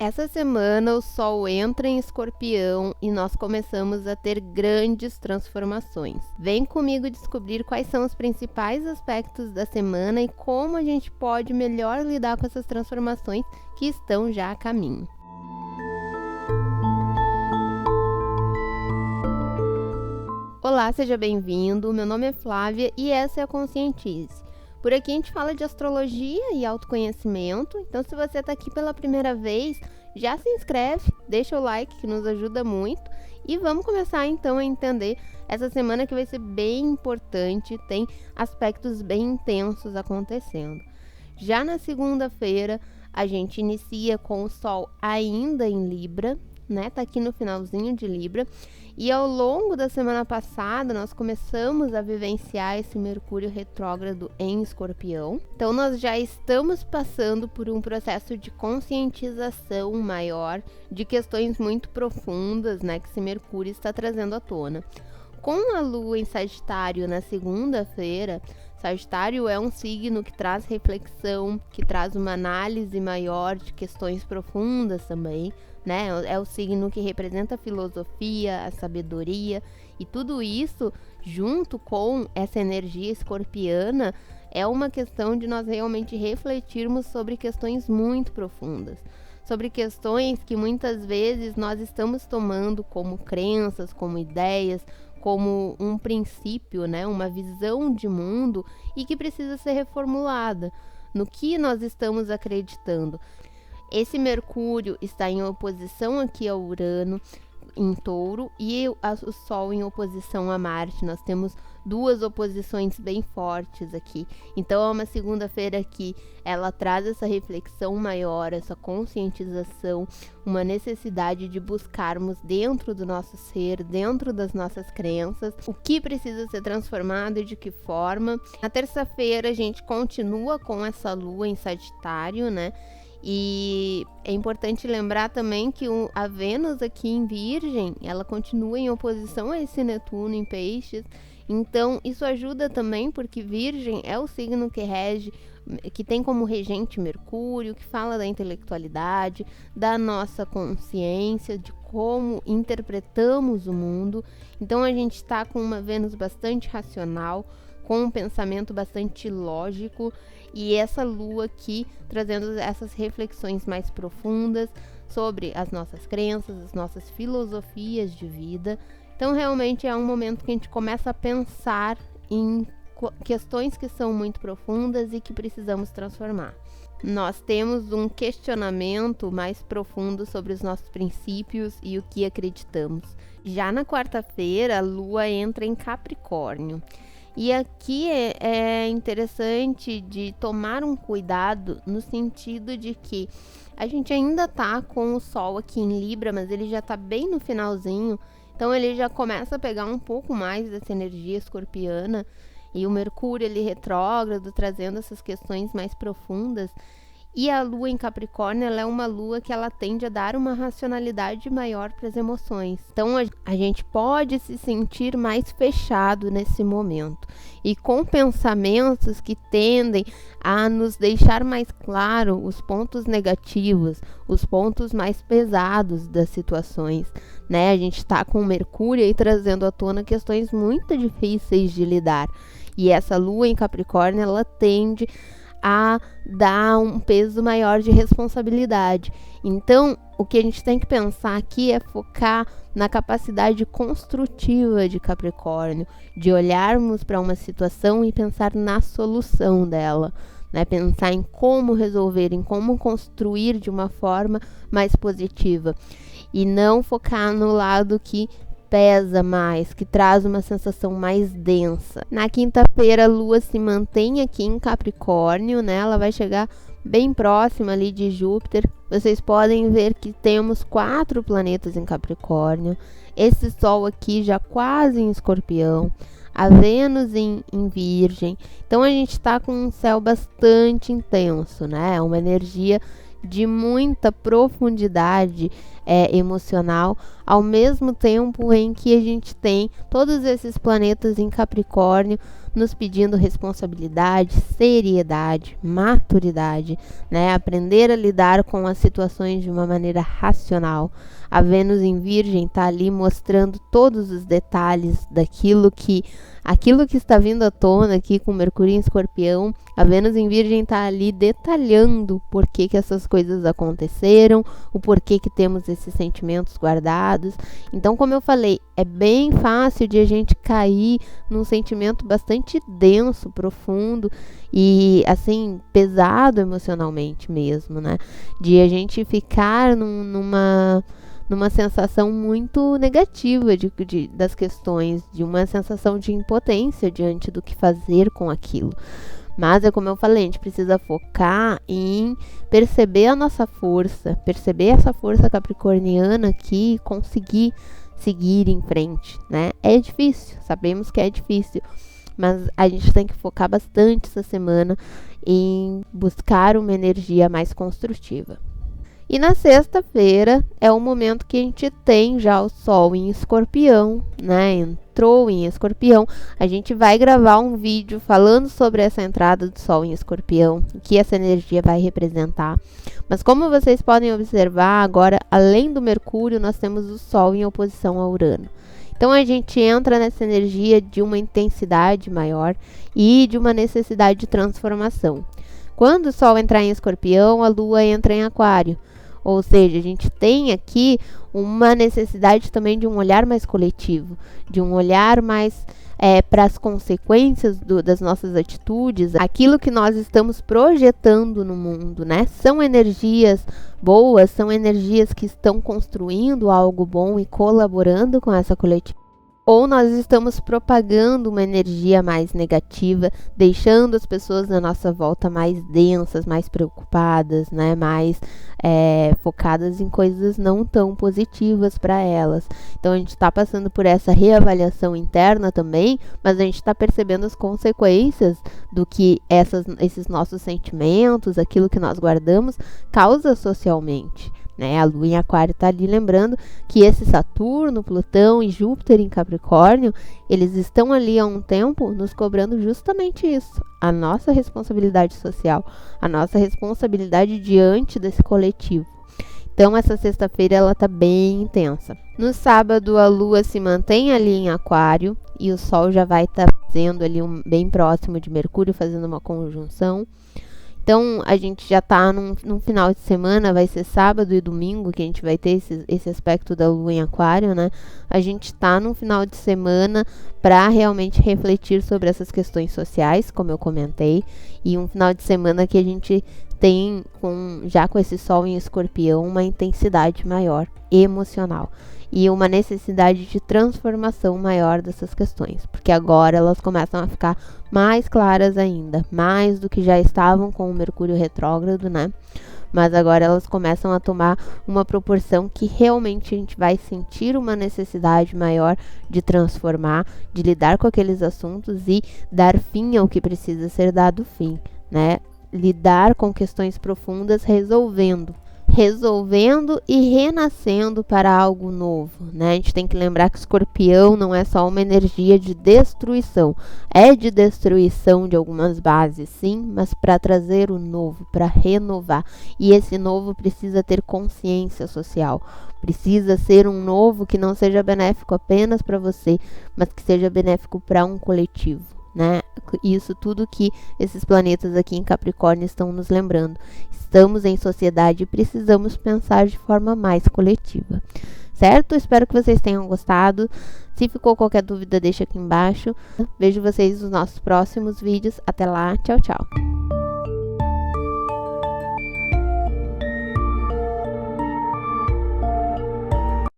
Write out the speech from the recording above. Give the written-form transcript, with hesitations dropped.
Essa semana o Sol entra em Escorpião e nós começamos a ter grandes transformações. Vem comigo descobrir quais são os principais aspectos da semana e como a gente pode melhor lidar com essas transformações que estão já a caminho. Olá, seja bem-vindo. Meu nome é Flávia e essa é a Conscientize. Por aqui a gente fala de astrologia e autoconhecimento, então se você está aqui pela primeira vez, já se inscreve, deixa o like que nos ajuda muito e vamos começar então a entender essa semana que vai ser bem importante, tem aspectos bem intensos acontecendo. Já na segunda-feira a gente inicia com o Sol ainda em Libra, né? Tá aqui no finalzinho de Libra. E ao longo da semana passada, nós começamos a vivenciar esse Mercúrio retrógrado em Escorpião. Então, nós já estamos passando por um processo de conscientização maior de questões muito profundas, né, que esse Mercúrio está trazendo à tona. Com a Lua em Sagitário na segunda-feira, Sagitário é um signo que traz reflexão, que traz uma análise maior de questões profundas também, né? É o signo que representa a filosofia, a sabedoria, e tudo isso, junto com essa energia escorpiana, é uma questão de nós realmente refletirmos sobre questões muito profundas, sobre questões que muitas vezes nós estamos tomando como crenças, como ideias, como um princípio, né? Uma visão de mundo e que precisa ser reformulada. No que nós estamos acreditando? Esse Mercúrio está em oposição aqui ao Urano, em Touro, e o Sol em oposição a Marte. Nós temos duas oposições bem fortes aqui. Então é uma segunda-feira que ela traz essa reflexão maior, essa conscientização, uma necessidade de buscarmos dentro do nosso ser, dentro das nossas crenças, o que precisa ser transformado e de que forma. Na terça-feira a gente continua com essa Lua em Sagitário, né? E é importante lembrar também que a Vênus aqui em Virgem, ela continua em oposição a esse Netuno em Peixes. Então, isso ajuda também porque Virgem é o signo que rege, que tem como regente Mercúrio, que fala da intelectualidade, da nossa consciência, de como interpretamos o mundo. Então, a gente está com uma Vênus bastante racional, com um pensamento bastante lógico, e essa Lua aqui trazendo essas reflexões mais profundas sobre as nossas crenças, as nossas filosofias de vida. Então realmente é um momento que a gente começa a pensar em questões que são muito profundas e que precisamos transformar. Nós temos um questionamento mais profundo sobre os nossos princípios e o que acreditamos. Já na quarta-feira, a Lua entra em Capricórnio. E aqui é interessante de tomar um cuidado no sentido de que a gente ainda tá com o Sol aqui em Libra, mas ele já tá bem no finalzinho, então ele já começa a pegar um pouco mais dessa energia escorpiana, e o Mercúrio ele retrógrado, trazendo essas questões mais profundas. E a Lua em Capricórnio, ela é uma Lua que ela tende a dar uma racionalidade maior para as emoções. Então, a gente pode se sentir mais fechado nesse momento. E com pensamentos que tendem a nos deixar mais claro os pontos negativos, os pontos mais pesados das situações, né? A gente está com o Mercúrio aí trazendo à tona questões muito difíceis de lidar. E essa Lua em Capricórnio, ela tende a dar um peso maior de responsabilidade. Então, o que a gente tem que pensar aqui é focar na capacidade construtiva de Capricórnio, de olharmos para uma situação e pensar na solução dela, né? Pensar em como resolver, em como construir de uma forma mais positiva e não focar no lado que pesa mais, que traz uma sensação mais densa. Na quinta-feira, a Lua se mantém aqui em Capricórnio, né? Ela vai chegar bem próxima ali de Júpiter. Vocês podem ver que temos 4 planetas em Capricórnio. Esse Sol aqui já quase em Escorpião. A Vênus em Virgem. Então, a gente está com um céu bastante intenso, né? Uma energia de muita profundidade emocional, ao mesmo tempo em que a gente tem todos esses planetas em Capricórnio nos pedindo responsabilidade, seriedade, maturidade, né? Aprender a lidar com as situações de uma maneira racional. A Vênus em Virgem está ali mostrando todos os detalhes aquilo que está vindo à tona aqui com Mercúrio em Escorpião. A Vênus em Virgem está ali detalhando por que essas coisas aconteceram, o porquê que temos esses sentimentos guardados. Então, como eu falei, é bem fácil de a gente cair num sentimento bastante denso, profundo e, assim, pesado emocionalmente mesmo, né? De a gente ficar numa sensação muito negativa das questões, de uma sensação de impotência diante do que fazer com aquilo. Mas é como eu falei, a gente precisa focar em perceber a nossa força, perceber essa força capricorniana aqui e conseguir seguir em frente, né? É difícil, sabemos que é difícil, mas a gente tem que focar bastante essa semana em buscar uma energia mais construtiva. E na sexta-feira é o momento que a gente tem já o Sol em Escorpião, né? Entrou em Escorpião. A gente vai gravar um vídeo falando sobre essa entrada do Sol em Escorpião, o que essa energia vai representar. Mas como vocês podem observar, agora, além do Mercúrio, nós temos o Sol em oposição a Urano. Então a gente entra nessa energia de uma intensidade maior e de uma necessidade de transformação. Quando o Sol entrar em Escorpião, a Lua entra em Aquário. Ou seja, a gente tem aqui uma necessidade também de um olhar mais coletivo, de um olhar mais para as consequências das nossas atitudes, aquilo que nós estamos projetando no mundo, né? São energias boas, são energias que estão construindo algo bom e colaborando com essa coletividade. Ou nós estamos propagando uma energia mais negativa, deixando as pessoas na nossa volta mais densas, mais preocupadas, né? Mais focadas em coisas não tão positivas para elas. Então a gente está passando por essa reavaliação interna também, mas a gente está percebendo as consequências do que esses nossos sentimentos, aquilo que nós guardamos, causa socialmente. Né? A Lua em Aquário está ali lembrando que esse Saturno, Plutão e Júpiter em Capricórnio, eles estão ali há um tempo nos cobrando justamente isso, a nossa responsabilidade social, a nossa responsabilidade diante desse coletivo. Então essa sexta-feira ela está bem intensa. No sábado a Lua se mantém ali em Aquário e o Sol já vai estar fazendo ali bem próximo de Mercúrio, fazendo uma conjunção. Então, a gente já está num final de semana, vai ser sábado e domingo que a gente vai ter esse aspecto da Lua em Aquário, né? A gente está num final de semana para realmente refletir sobre essas questões sociais, como eu comentei, e um final de semana que a gente tem, já com esse Sol em Escorpião, uma intensidade maior emocional e uma necessidade de transformação maior dessas questões, porque agora elas começam a ficar mais claras ainda, mais do que já estavam com o Mercúrio retrógrado, né? Mas agora elas começam a tomar uma proporção que realmente a gente vai sentir uma necessidade maior de transformar, de lidar com aqueles assuntos e dar fim ao que precisa ser dado fim, né? Lidar com questões profundas, resolvendo e renascendo para algo novo, né? A gente tem que lembrar que Escorpião não é só uma energia de destruição, é de destruição de algumas bases, sim, mas para trazer o novo, para renovar. E esse novo precisa ter consciência social, precisa ser um novo que não seja benéfico apenas para você, mas que seja benéfico para um coletivo, né? Isso tudo que esses planetas aqui em Capricórnio estão nos lembrando. Estamos em sociedade e precisamos pensar de forma mais coletiva, certo? Espero que vocês tenham gostado. Se ficou qualquer dúvida, deixa aqui embaixo. Vejo vocês nos nossos próximos vídeos. Até lá, tchau, tchau.